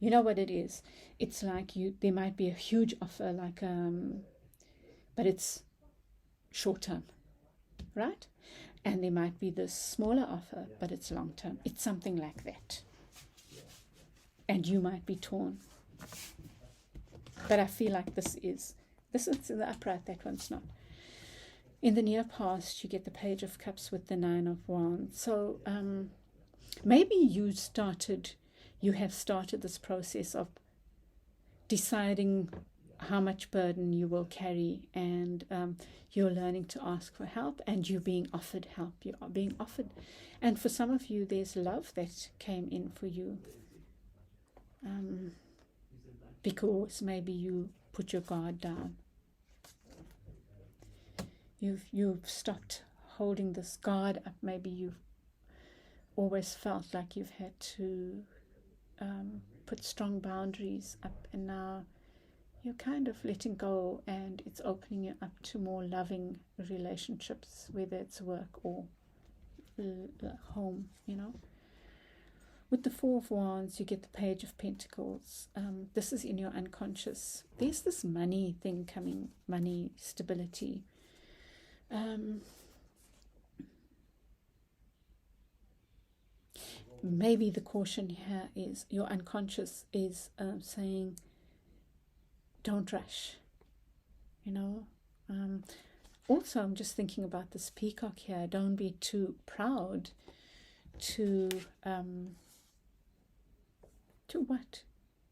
You know what it is? It's like there might be a huge offer, but it's short term, right? And there might be this smaller offer, but it's long term. It's something like that. And you might be torn. But I feel like this is in the upright, that one's not. In the near past, you get the Page of Cups with the Nine of Wands. So maybe you have started this process of deciding how much burden you will carry, and you're learning to ask for help, and you're being offered help. You are being offered. And for some of you, there's love that came in for you. Because maybe you put your guard down. You've stopped holding this guard up. Maybe you've always felt like you've had to put strong boundaries up, and now you're kind of letting go, and it's opening you up to more loving relationships, whether it's work or home, With the Four of Wands, you get the Page of Pentacles. This is in your unconscious. There's this money thing coming, money, stability. Maybe the caution here is your unconscious is saying, don't rush, Also, I'm just thinking about this peacock here. Don't be too proud to what?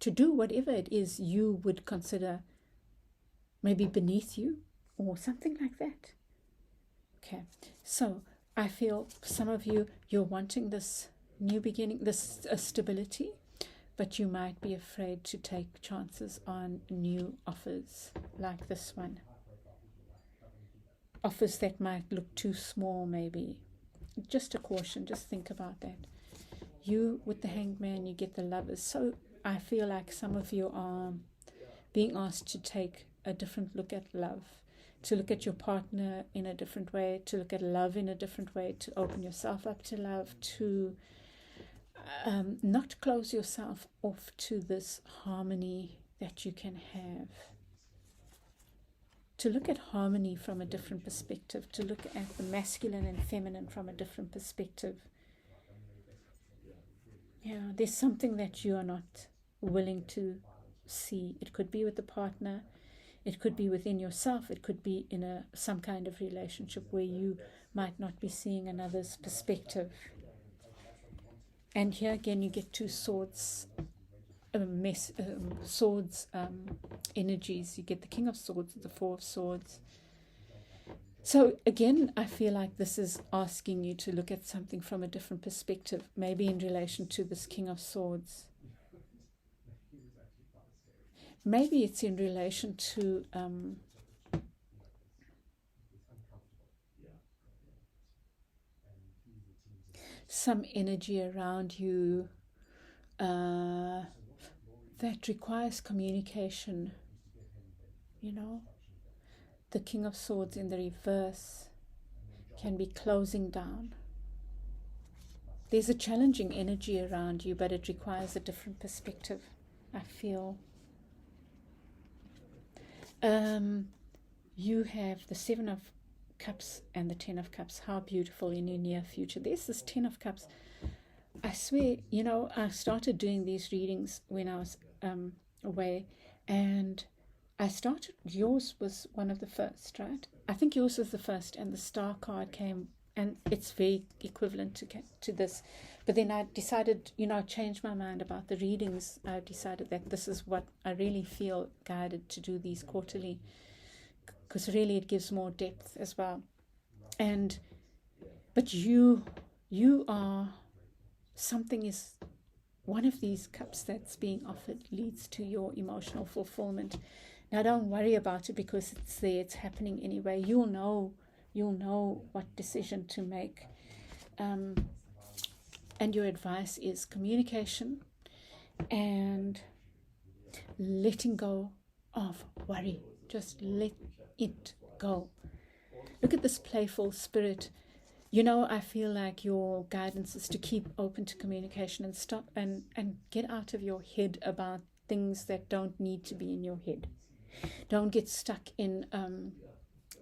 To do whatever it is you would consider maybe beneath you or something like that. Okay, so I feel some of you, you're wanting this new beginning, this stability, but you might be afraid to take chances on new offers like this one. Offers that might look too small, maybe. Just a caution, just think about that. You, with the Hanged Man, you get the Lovers. So I feel like some of you are being asked to take a different look at love, to look at your partner in a different way, to look at love in a different way, to open yourself up to love, to not close yourself off to this harmony that you can have. To look at harmony from a different perspective, to look at the masculine and feminine from a different perspective. Yeah, there's something that you are not willing to see. It could be with a partner, it could be within yourself, it could be in some kind of relationship where you might not be seeing another's perspective. And here again, you get two swords, energies. You get the King of Swords, the Four of Swords. So again, I feel like this is asking you to look at something from a different perspective, maybe in relation to this King of Swords. Maybe it's in relation to some energy around you that requires communication. The King of Swords in the reverse can be closing down. There's a challenging energy around you, but it requires a different perspective, I feel. You have the Seven of Cups and the Ten of Cups. How beautiful in your near future. There's this Ten of Cups. I swear, I started doing these readings when I was away, and yours was one of the first, right? I think yours was the first, and the star card came, and it's very equivalent to this. But then I decided, I changed my mind about the readings. I decided that this is what I really feel guided to do these quarterly, because really it gives more depth as well. But you are, something is, one of these cups that's being offered leads to your emotional fulfillment. Now don't worry about it, because it's there, it's happening anyway. You'll know what decision to make. And your advice is communication and letting go of worry. Just let it go. Look at this playful spirit. I feel like your guidance is to keep open to communication and stop and get out of your head about things that don't need to be in your head. Don't get stuck in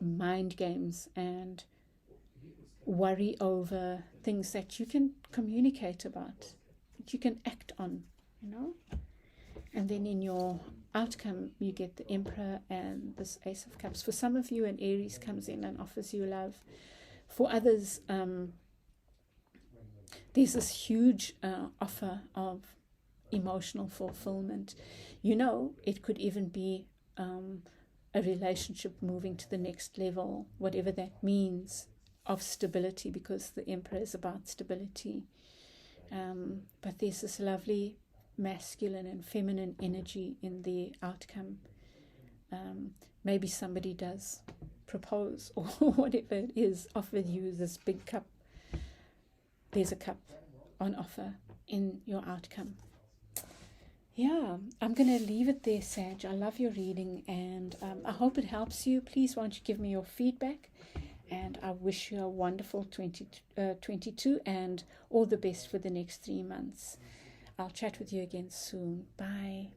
mind games and worry over things that you can communicate about, that you can act on, And then in your outcome, you get the Emperor and this Ace of Cups. For some of you, an Aries comes in and offers you love. For others, there's this huge offer of emotional fulfillment. It could even be a relationship moving to the next level, whatever that means, of stability, because the Emperor is about stability. But there's this lovely masculine and feminine energy in the outcome. Maybe somebody does propose, or whatever it is, offer you this big cup. There's a cup on offer in your outcome. Yeah, I'm going to leave it there, Sag. I love your reading, and I hope it helps you. Please, won't you give me your feedback? And I wish you a wonderful 2022 and all the best for the next 3 months. I'll chat with you again soon. Bye.